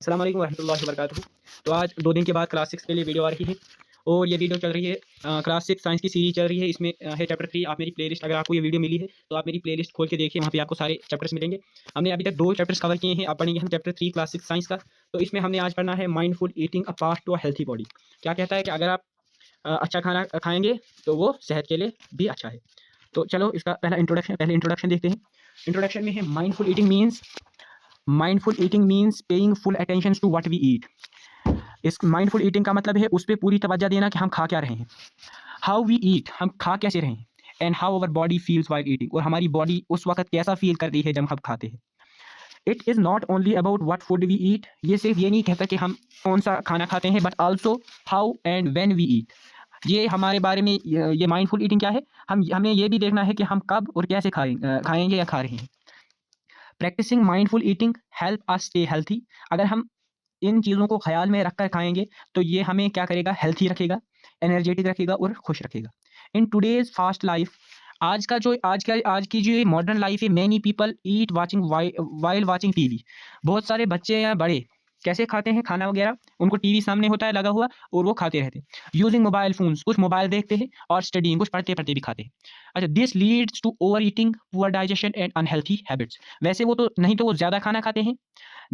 अस्सलाम वालेकुम वरहमतुल्लाहि वबरकातुहू। तो आज 2 दिन के बाद क्लास 6 के लिए वीडियो आ रही है और ये वीडियो चल रही है क्लास 6 साइंस की सीरीज़ चल रही है। इसमें है चैप्टर 3। आप मेरी प्लेलिस्ट, अगर आपको ये वीडियो मिली है तो आप मेरी प्लेलिस्ट खोल के देखिए, वहाँ पे आपको सारे चैप्टर्स मिलेंगे। हमने अभी तक 2 चैप्टर्स कवर किए हैं, अब पढ़ेंगे हम चैप्टर 3 क्लास 6 साइंस का। तो इसमें हमने आज पढ़ना है mindful eating a path to a healthy body. क्या कहता है कि अगर आप अच्छा खाना खाएँगे तो वो सेहत के लिए भी अच्छा है। तो चलो इसका पहले इंट्रोडक्शन देखते हैं। इंट्रोडक्शन में है mindful eating means paying full attention to what we eat. इस माइंडफुल ईटिंग का मतलब है उस पे पूरी तवज्जो देना कि हम खा क्या रहे हैं, हाउ वी ईट, हम खा कैसे रहे हैं, and how our body feels while eating, और हमारी बॉडी उस वक्त कैसा फील करती है जब हम खाते हैं। It is not only about what food we eat, ये सिर्फ ये नहीं कहता कि हम कौन सा खाना खाते हैं, but also how and when we eat. ये हमारे बारे में ये माइंडफुल ईटिंग क्या है, हमें ये भी देखना है कि हम कब और कैसे खाएंगे या खा रहे हैं। Practising mindful eating help us stay healthy. अगर हम इन चीज़ों को ख्याल में रखकर खाएँगे, तो ये हमें क्या करेगा, हेल्थी रखेगा, एनर्जेटिक रखेगा और खुश रखेगा। इन टुडेज़ फास्ट लाइफ़, आज की जो ये मॉडर्न लाइफ़ है, many people eat while watching TV. बहुत सारे बच्चे या बड़े कैसे खाते हैं खाना वगैरह, उनको टीवी सामने होता है लगा हुआ और वो खाते रहते हैं। यूजिंग मोबाइल फ़ोन्स, कुछ मोबाइल देखते हैं और स्टडीइंग, कुछ पढ़ते-पढ़ते भी खाते हैं। अच्छा, this leads to over eating, poor digestion and unhealthy habits. वैसे वो तो नहीं तो वो ज़्यादा खाना खाते हैं,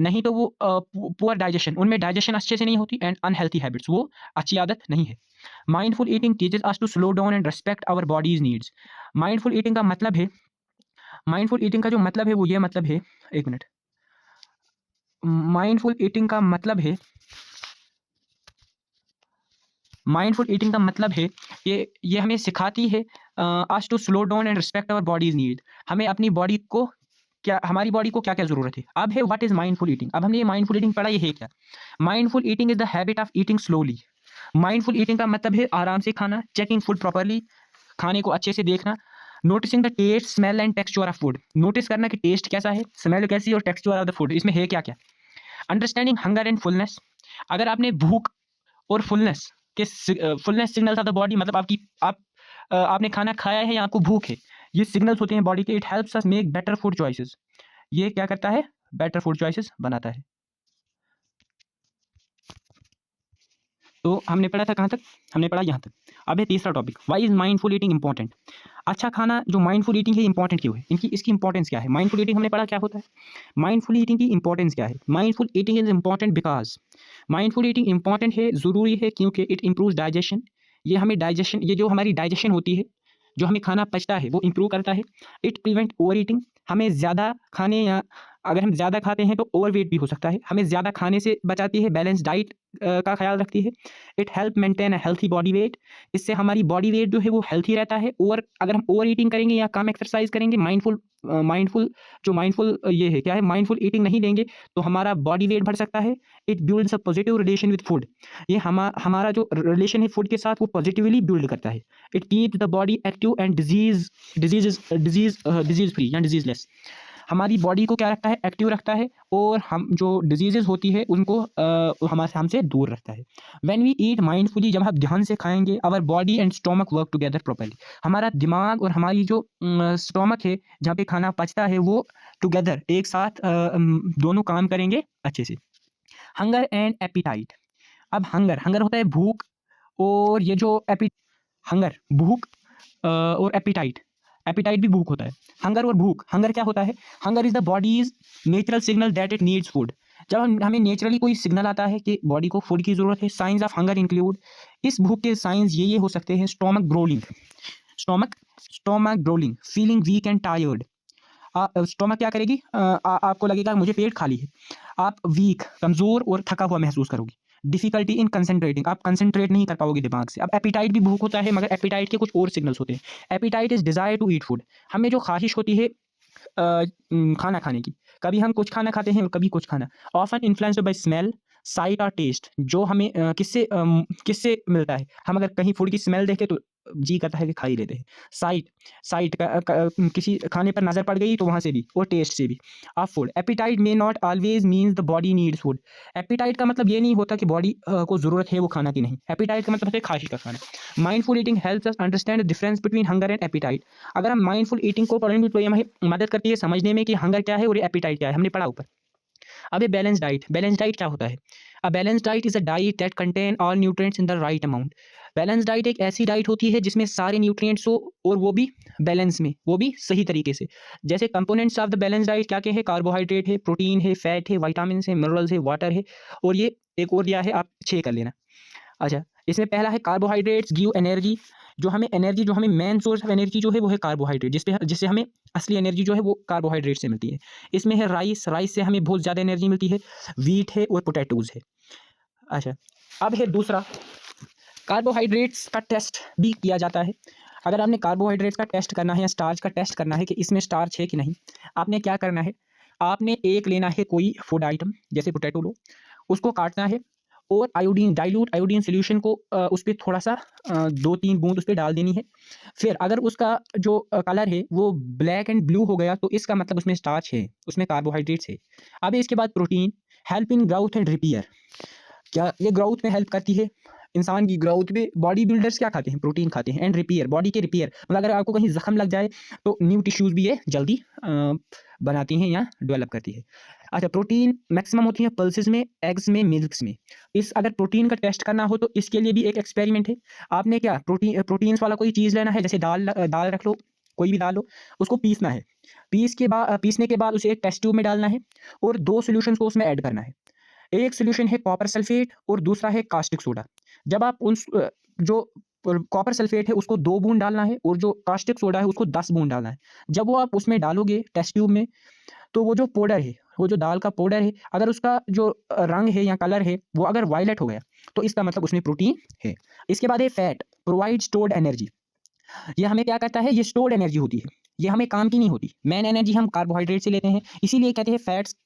नहीं तो वो पुअर डाइजेशन, उनमें डाइजेशन अच्छे से नहीं होती, एंड अनहेल्थी हैबिट्स, वो अच्छी आदत नहीं है। Mindful eating teaches us to slow down and respect our body's needs. Mindful eating का मतलब है, माइंडफुल ईटिंग का जो मतलब है वो ये मतलब है, एक मिनट, माइंडफुल ईटिंग का मतलब है, माइंडफुल ईटिंग का मतलब है ये हमें सिखाती है us to slow down and respect our body's need. हमें अपनी बॉडी को क्या, हमारी बॉडी को क्या क्या ज़रूरत है। अब है व्हाट इज़ माइंडफुल ईटिंग। अब हमने ये माइंडफुल ईटिंग पढ़ा, ये है क्या। Mindful eating is the habit of eating slowly. Mindful eating का मतलब है आराम से खाना, चेकिंग फूड प्रॉपर्ली, खाने को अच्छे से देखना, noticing the taste smell and texture of food, notice करना कि टेस्ट कैसा है, स्मेल कैसी है और टेक्सचर ऑफ द फूड, इसमें है क्या क्या। अंडरस्टैंडिंग हंगर एंड फुलनेस, अगर आपने भूख और फुलनेस के fullness signals of the body, मतलब आपने खाना खाया है या आपको भूख है, ये सिग्नल्स होते हैं बॉडी के। It helps us make better food choices, ये क्या करता है, बेटर फूड चॉइसेस बनाता है। तो हमने पढ़ा था कहाँ तक, हमने पढ़ा यहाँ तक। अब है तीसरा topic, why is mindful eating important. अच्छा खाना जो माइंडफुल ईटिंग है इंपॉर्टेंट क्यों है, इसकी इंपॉर्टेंस क्या है। माइंडफुल ईटिंग हमने पढ़ा क्या होता है, माइंडफुल ईटिंग की इंपॉर्टेंस क्या है। Mindful eating is important because, mindful eating important है, ज़रूरी है, क्योंकि इट इम्प्रूव डाइजेशन, ये हमें डाइजेशन, ये जो हमारी डाइजेशन होती है, जो हमें खाना पचता है वो इंप्रूव करता है। इट प्रिवेंट ओवर ईटिंग, हमें ज़्यादा खाने या अगर हम ज़्यादा खाते हैं तो ओवरवेट भी हो सकता है, हमें ज़्यादा खाने से बचाती है, बैलेंस डाइट का ख्याल रखती है। It help maintain a healthy body weight, इससे हमारी बॉडी वेट जो है वो हेल्थी रहता है। और अगर हम ओवर ईटिंग करेंगे या कम एक्सरसाइज करेंगे, माइंडफुल ये है क्या है, माइंडफुल ईटिंग नहीं देंगे तो हमारा बॉडी वेट बढ़ सकता है। It builds a positive relation with food, ये हमारा जो रिलेशन है फूड के साथ वो पॉजिटिवली बिल्ड करता है। It keeps the body active and disease free या डिजीजलेस, हमारी बॉडी को क्या रखता है, एक्टिव रखता है, और हम जो डिजीजेज होती है उनको हमारे हमसे दूर रखता है। व्हेन वी ईट माइंडफुली, जब हम ध्यान से खाएंगे, our body and stomach work together properly, हमारा दिमाग और हमारी जो स्टोमक है जहाँ पे खाना पचता है वो टुगेदर एक साथ दोनों काम करेंगे अच्छे से। हंगर एंड एपिटाइट, अब हंगर हंगर होता है भूख, और ये जो हंगर भूख और एपिटाइट, एपिटाइट भी भूख होता है। हंगर और भूख, हंगर क्या होता है, hunger is the bodies natural signal that it needs food, जब हमें नेचुरली कोई सिग्नल आता है कि बॉडी को फूड की ज़रूरत है। साइंस ऑफ हंगर इंक्लूड, इस भूख के साइंस ये हो सकते हैं, stomach growling, stomach growling, feeling weak and tired, stomach क्या करेगी, आपको लगेगा मुझे पेट खाली है, आप वीक, कमज़ोर और थका हुआ महसूस करोगे। डिफिकल्टी इन कंसंट्रेटिंग, आप कंसंट्रेट नहीं कर पाओगे दिमाग से। अब एपिटाइट भी भूख होता है, मगर एपिटाइट के कुछ और सिग्नल्स होते हैं। Appetite is desire to eat food, हमें जो ख्वाहिश होती है खाना खाने की, कभी हम कुछ खाना खाते हैं और कभी कुछ खाना। Often influenced by smell, site और टेस्ट, जो हमें किससे मिलता है, हम अगर कहीं फूड की स्मेल देखें तो जी करता है कि खा ही लेते हैं। साइट साइट किसी खाने पर नज़र पड़ गई तो वहाँ से भी, और टेस्ट से भी। Of food, appetite may not always means the body needs food, appetite का मतलब ये नहीं होता कि बॉडी को ज़रूरत है वो खाना की नहीं, एपिटाइट का मतलब है ख्वाहिश का खाना। Mindful eating helps us understand the difference between hunger and appetite, अगर हम माइंडफुल ईटिंग को पढ़ेंगे तो ये हमें मदद करती है समझने में कि हंगर क्या है और एपिटाइट क्या है, हमने पढ़ा ऊपर। अब ये बैलेंस डाइट क्या होता है? A balance diet is a diet that contain all nutrients in the right amount. Balance diet एक ऐसी डाइट होती है जिसमें सारे न्यूट्रिएंट्स हो और वो भी बैलेंस में, वो भी सही तरीके से। जैसे components of the balance diet क्या-क्या है? कार्बोहाइड्रेट है, प्रोटीन है, फैट है, विटामिन्स है, मिनरल्स है, वाटर है और ये एक और दिया है, आप 6 कर लेना। अच्छा, इसमें पहला है कार्बोहाइड्रेट्स गिव एनर्जी। जो हमें मेन सोर्स ऑफ एनर्जी जो है वो है कार्बोहाइड्रेट, जिससे हमें असली एनर्जी जो है वो कार्बोहाइड्रेट से मिलती है। इसमें है राइस से हमें बहुत ज़्यादा एनर्जी मिलती है। व्हीट है और पोटैटोज़ है। अच्छा, अब है दूसरा, कार्बोहाइड्रेट्स का टेस्ट भी किया जाता है। अगर आपने कार्बोहाइड्रेट्स का टेस्ट करना है या स्टार्च का टेस्ट करना है कि इसमें स्टार्च है कि नहीं, आपने क्या करना है, आपने एक लेना है कोई फूड आइटम, जैसे पोटैटो लो, उसको काटना है और डाइल्यूट आयोडीन सॉल्यूशन को उस पे थोड़ा-सा 2-3 बूँद उस पे डाल देनी है। फिर अगर उसका जो कलर है वो ब्लैक एंड ब्लू हो गया तो इसका मतलब उसमें स्टार्च है, उसमें कार्बोहाइड्रेट्स है। अब इसके बाद protein, help in growth and repair. क्या ये ग्रोथ में हेल्प करती है? इंसान की ग्रोथ में बॉडी बिल्डर्स क्या खाते हैं? प्रोटीन खाते हैं। एंड रिपेयर, बॉडी के रिपेयर, मतलब अगर आपको कहीं ज़ख्म लग जाए तो न्यू टिश्यूज़ भी ये जल्दी बनाती हैं या डेवलप करती है। अच्छा, प्रोटीन मैक्सिमम होती है पल्सेस में, एग्स में, मिल्क्स में। इस अगर प्रोटीन का टेस्ट करना हो तो इसके लिए भी एक एक्सपेरिमेंट है। आपने क्या प्रोटीन्स वाला कोई चीज़ लेना है, जैसे दाल रख लो, कोई भी दाल लो, उसको पीसना है। पीसने के बाद उसे एक टेस्ट ट्यूब में डालना है और 2 सॉल्यूशंस को उसमें ऐड करना है। एक सॉल्यूशन है कॉपर सल्फेट और दूसरा है कास्टिक सोडा। जब आप जो कॉपर सल्फेट है उसको 2 बूंद डालना है और जो कास्टिक सोडा है उसको 10 बूंद डालना है। जब वो आप उसमें डालोगे टेस्ट ट्यूब में, तो वो जो पाउडर है, वो जो दाल का पाउडर है, अगर उसका जो रंग है या कलर है वो अगर वायलेट हो गया तो इसका मतलब उसमें प्रोटीन है। इसके बाद है फैट, प्रोवाइड स्टोर्ड एनर्जी। ये हमें क्या करता है? ये स्टोर्ड एनर्जी होती है, ये हमें काम की नहीं होती। मेन एनर्जी हम कार्बोहाइड्रेट से लेते हैं, इसीलिए कहते हैं फैट्स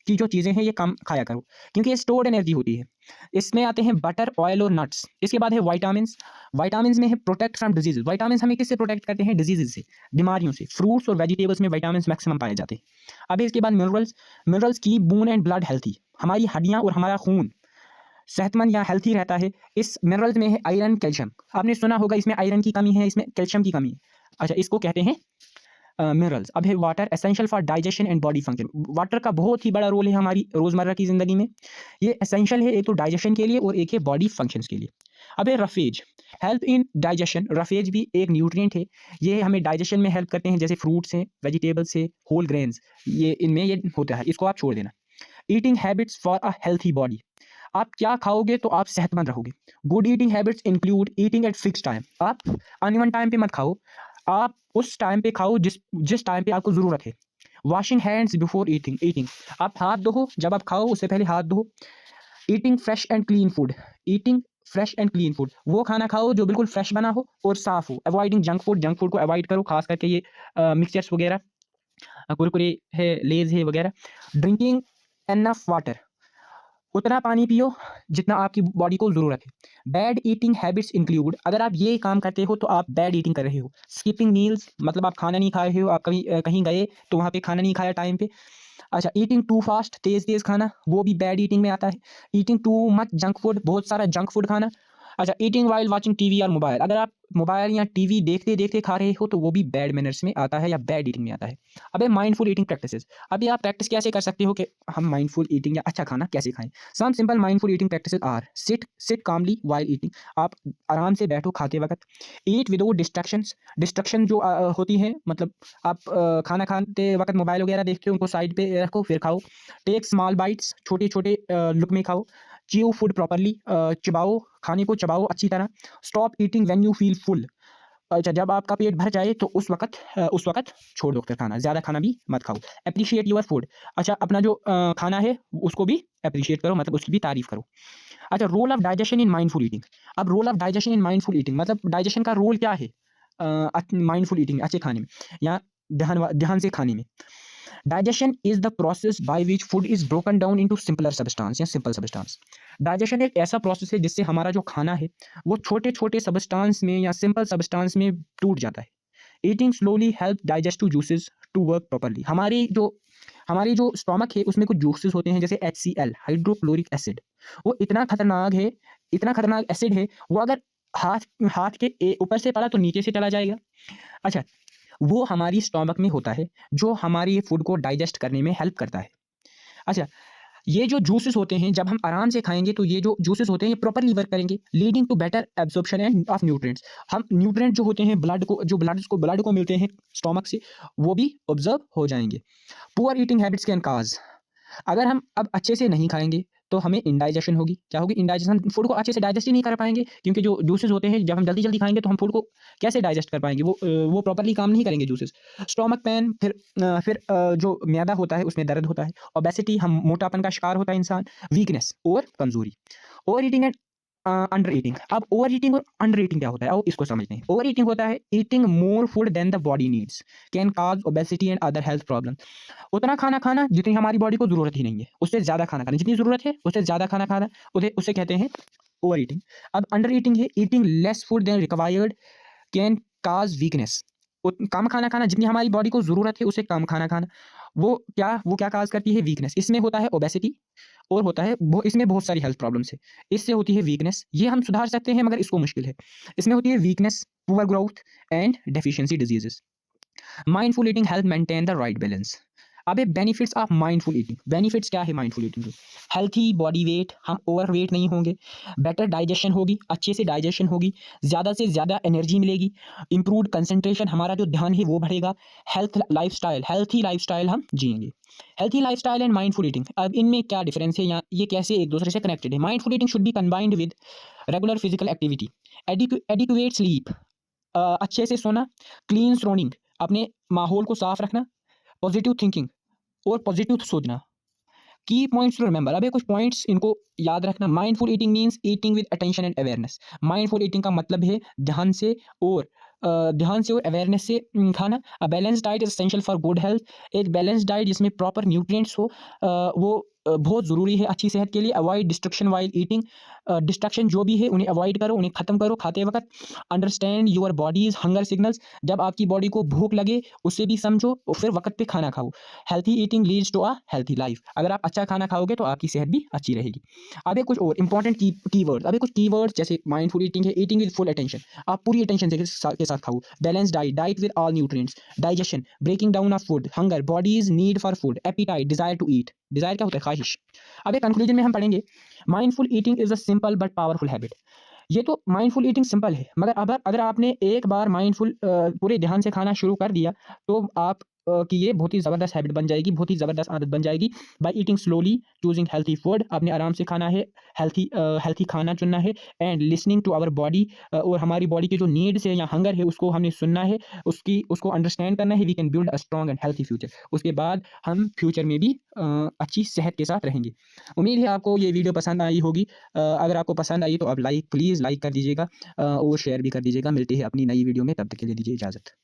की जो चीज़ें हैं ये कम खाया करो, क्योंकि ये स्टोर्ड एनर्जी होती है। इसमें आते हैं बटर, ऑयल और नट्स। इसके बाद है विटामिन्स। विटामिन्स में है प्रोटेक्ट फ्रॉम डिजीज़ेज़। विटामिन्स हमें किससे प्रोटेक्ट करते हैं? डिजीज़ेज़ से, बीमारियों से। फ्रूट्स और वेजिटेबल्स में विटामिन्स मैक्सिमम पाए जाते हैं। अब इसके बाद minerals. Minerals keep bone and blood healthy. हमारी हड्डियाँ और हमारा खून सेहतमंद या हेल्थी रहता है। इस मिनरल्स में है आयरन, कैल्शियम। आपने सुना होगा इसमें आयरन की कमी है, इसमें कैल्शियम की कमी है। अच्छा, इसको कहते हैं मिनरल्स। अब है water, essential for digestion and body function. Water का बहुत ही बड़ा रोल है हमारी रोज़मर्रा की ज़िंदगी में। ये एसेंशियल है, एक तो डाइजेशन के लिए और एक है बॉडी फंक्शंस के लिए। अब है roughage, help in digestion. Roughage भी एक न्यूट्रिएंट है, ये हमें डाइजेशन में हेल्प करते हैं, जैसे फ्रूट्स हैं, वेजिटेबल्स हैं, होल ग्रेन्स, ये इनमें ये होता है, इसको आप छोड़ देना। Eating habits for a healthy body. आप क्या खाओगे तो आप सेहतमंद रहोगे। Good eating habits include eating at fix time. आप अनइवन टाइम पे मत खाओ, आप उस टाइम पे खाओ जिस जिस टाइम पे आपको ज़रूरत है। Washing hands before eating. आप हाथ धो, जब आप खाओ उससे पहले हाथ धो। Eating fresh and clean food. Eating fresh and clean food, वो खाना खाओ जो बिल्कुल फ्रेश बना हो और साफ़ हो। अवॉइडिंग जंक फूड को अवॉइड करो, खास करके ये मिक्सचर्स वगैरह, कुरकुरे है, लेज़ है वगैरह। Drinking enough water. उतना पानी पियो जितना आपकी बॉडी को ज़रूरत है। बैड ईटिंग हैबिट्स इंक्लूड, अगर आप ये काम करते हो तो आप बैड ईटिंग कर रहे हो। स्किपिंग मील्स, मतलब आप खाना नहीं खा रहे हो, आप कभी कहीं गए तो वहाँ पे खाना नहीं खाया टाइम पे। अच्छा, ईटिंग टू फास्ट, तेज़-तेज़ खाना, वो भी बैड ईटिंग में आता है। Eating too much junk food, बहुत सारा जंक फूड खाना। अच्छा, ईटिंग व्हाइल वाचिंग टीवी और मोबाइल, अगर आप मोबाइल या टीवी देखते-देखते खा रहे हो तो वो भी बैड मैनर्स में आता है या बैड ईटिंग में आता है। अब है माइंडफुल ईटिंग प्रैक्टिसेस। अभी आप प्रैक्टिस कैसे कर सकते हो कि हम माइंडफुल ईटिंग या अच्छा खाना कैसे खाएँ? Some simple mindful eating practices are: sit calmly while eating, आप आराम से बैठो खाते वक़्त। ईट विदाउट डिस्ट्रैक्शंस, डिस्ट्रैक्शन जो होती है, मतलब आप खाना खाते वक़्त मोबाइल वगैरह देखते हो, उनको साइड पे रखो फिर खाओ। टेक स्मॉल बाइट्स, छोटे-छोटे लुक़मे खाओ। च्यू फूड प्रॉपर्ली, चबाओ, खाने को चबाओ अच्छी तरह। Stop eating when you feel full. अच्छा, जब आपका पेट भर जाए तो उस वक़्त छोड़ दो फिर खाना, ज़्यादा खाना भी मत खाओ। एप्रिशिएट योर फूड, अच्छा अपना जो खाना है उसको भी एप्रिशिएट करो, मतलब उसकी भी तारीफ़ करो। अच्छा, role of digestion in mindful eating. अब role of digestion in mindful eating, मतलब डाइजेशन का रोल क्या है माइंडफुल ईटिंग, अच्छे खाने में या ध्यान से खाने में। Digestion is the process by which food is broken down into simpler substance या सिंपल सब्सटेंस। डाइजेशन एक ऐसा प्रोसेस है जिससे हमारा जो खाना है वो छोटे छोटे सब्सटेंस में या सिंपल सब्सटेंस में टूट जाता है। Eating slowly help digestive juices to work properly. हमारी जो स्टोमक है उसमें कुछ जूसेस होते हैं, जैसे HCl, हाइड्रोक्लोरिक एसिड। वो इतना खतरनाक एसिड है, वो अगर हाथ हाथ के ऊपर से पड़ा तो नीचे से चला जाएगा। अच्छा, वो हमारी स्टोमक में होता है जो हमारी फूड को डाइजेस्ट करने में हेल्प करता है। अच्छा, ये जो जूसेस होते हैं जब हम आराम से खाएंगे तो ये जो जूसेस होते हैं ये प्रॉपरली वर्क करेंगे, leading to better absorption and of nutrients. हम न्यूट्रिएंट जो होते हैं ब्लड को मिलते हैं स्टोमक से, वो भी ऑब्जर्व हो जाएंगे। Poor eating habits can cause, अगर हम अब अच्छे से नहीं खाएंगे तो हमें इंडाइजेशन होगी। क्या होगी? इंडाइजेशन। फूड को अच्छे से डाइजेस्ट ही नहीं कर पाएंगे, क्योंकि जो जूसेस होते हैं जब हम जल्दी जल्दी खाएंगे तो हम फूड को कैसे डाइजेस्ट कर पाएंगे? वो प्रॉपरली काम नहीं करेंगे जूसेस। स्टोमक पेन, फिर जो मैदा होता है उसमें दर्द होता है। ओबेसिटी, हम मोटापन का शिकार होता है इंसान। वीकनेस और कमजोरी। Over eating and under eating. अब ओवर ईटिंग और अंडर ईटिंग क्या होता है, आओ इसको समझते हैं। ओवर ईटिंग होता है eating more food than the body needs, can cause obesity and other health problem. उतना खाना खाना जितनी हमारी बॉडी को जरूरत ही नहीं है, उससे ज्यादा खाना खाना, जितनी जरूरत है उससे ज्यादा खाना खाना, उसे कहते हैं ओवर ईटिंग। अब अंडर ईटिंग है eating less food than required, can cause weakness. कम खाना खाना, जितनी हमारी बॉडी को जरूरत है उससे कम खाना खाना, वो क्या काज करती है? वीकनेस। इसमें होता है ओबेसिटी और होता है इसमें बहुत सारी हेल्थ प्रॉब्लम्स है। इससे होती है वीकनेस, ये हम सुधार सकते हैं मगर इसको मुश्किल है। इसमें होती है weakness, poor growth and deficiency diseases. Mindful eating help maintain the right balance. अब ये benefits of mindful eating. Benefits क्या है माइंडफुल ईटिंग के? हेल्थी बॉडी वेट, हम ओवर वेट नहीं होंगे। बेटर डाइजेशन होगी, अच्छे से डाइजेशन होगी। ज़्यादा से ज़्यादा एनर्जी मिलेगी। इम्प्रूवड कंसंट्रेशन, हमारा जो ध्यान है वो बढ़ेगा। हेल्थी लाइफस्टाइल हम जिएंगे। Healthy lifestyle and mindful eating, अब इनमें क्या डिफरेंस है या ये कैसे एक दूसरे से कनेक्टेड है? Mindful eating should be combined with regular physical activity, adequate sleep, अच्छे से सोना, क्लीन सराउंडिंग, अपने माहौल को साफ रखना, पॉजिटिव थिंकिंग और पॉजिटिव सोचना। की पॉइंट्स टू रिमेंबर, अब ये कुछ पॉइंट्स इनको याद रखना। Mindful eating means eating with attention and awareness. Mindful eating का मतलब है ध्यान से और अवेयरनेस से खाना। A balance diet is essential for good health. एक बैलेंस डाइट जिसमें प्रॉपर न्यूट्रिएंट्स हो, वो बहुत ज़रूरी है अच्छी सेहत के लिए। Avoid destruction while eating, destruction जो भी है उन्हें अवॉइड करो, उन्हें ख़त्म करो खाते वक्त। Understand your bodies hunger signals, जब आपकी बॉडी को भूख लगे उसे भी समझो और फिर वक्त पे खाना खाओ। Healthy eating leads to a healthy life, अगर आप अच्छा खाना खाओगे तो आपकी सेहत भी अच्छी रहेगी। अब एक कुछ और इंपॉर्टेंट कीवर्ड्स, अब कुछ कीवर्ड्स जैसे माइंडफुल ईटिंग है ईटिंग विद फुल अटेंशन, आप पूरी अटेंशन के साथ खाओ। Balance diet with all nutrients, digestion, breaking down of food, hunger, body's need for food, appetite, desire to eat. Desire क्या होता है? ख्वाहिश। अब एक कंक्लूजन में हम पढ़ेंगे, mindful eating is a simple but powerful habit. ये तो माइंडफुल ईटिंग सिंपल है, मगर अगर आपने एक बार माइंडफुल पूरे ध्यान से खाना शुरू कर दिया तो आप कि ये बहुत ही ज़बरदस्त हैबिट बन जाएगी, बहुत ही ज़बरदस्त आदत बन जाएगी। By eating slowly, choosing healthy food, आपने आराम से खाना है, हेल्थी खाना चुनना है। And listening to our body, और हमारी बॉडी के जो नीड्स है या हंगर है उसको हमने सुनना है, उसको अंडरस्टैंड करना है। We can build a strong and healthy future. उसके बाद हम फ्यूचर में भी अच्छी सेहत के साथ रहेंगे। उम्मीद है आपको ये वीडियो पसंद आई होगी। अगर आपको पसंद आई तो आप प्लीज़ लाइक कर दीजिएगा और शेयर भी कर दीजिएगा। मिलते हैं अपनी नई वीडियो में, तब तक के लिए दीजिए इजाज़त।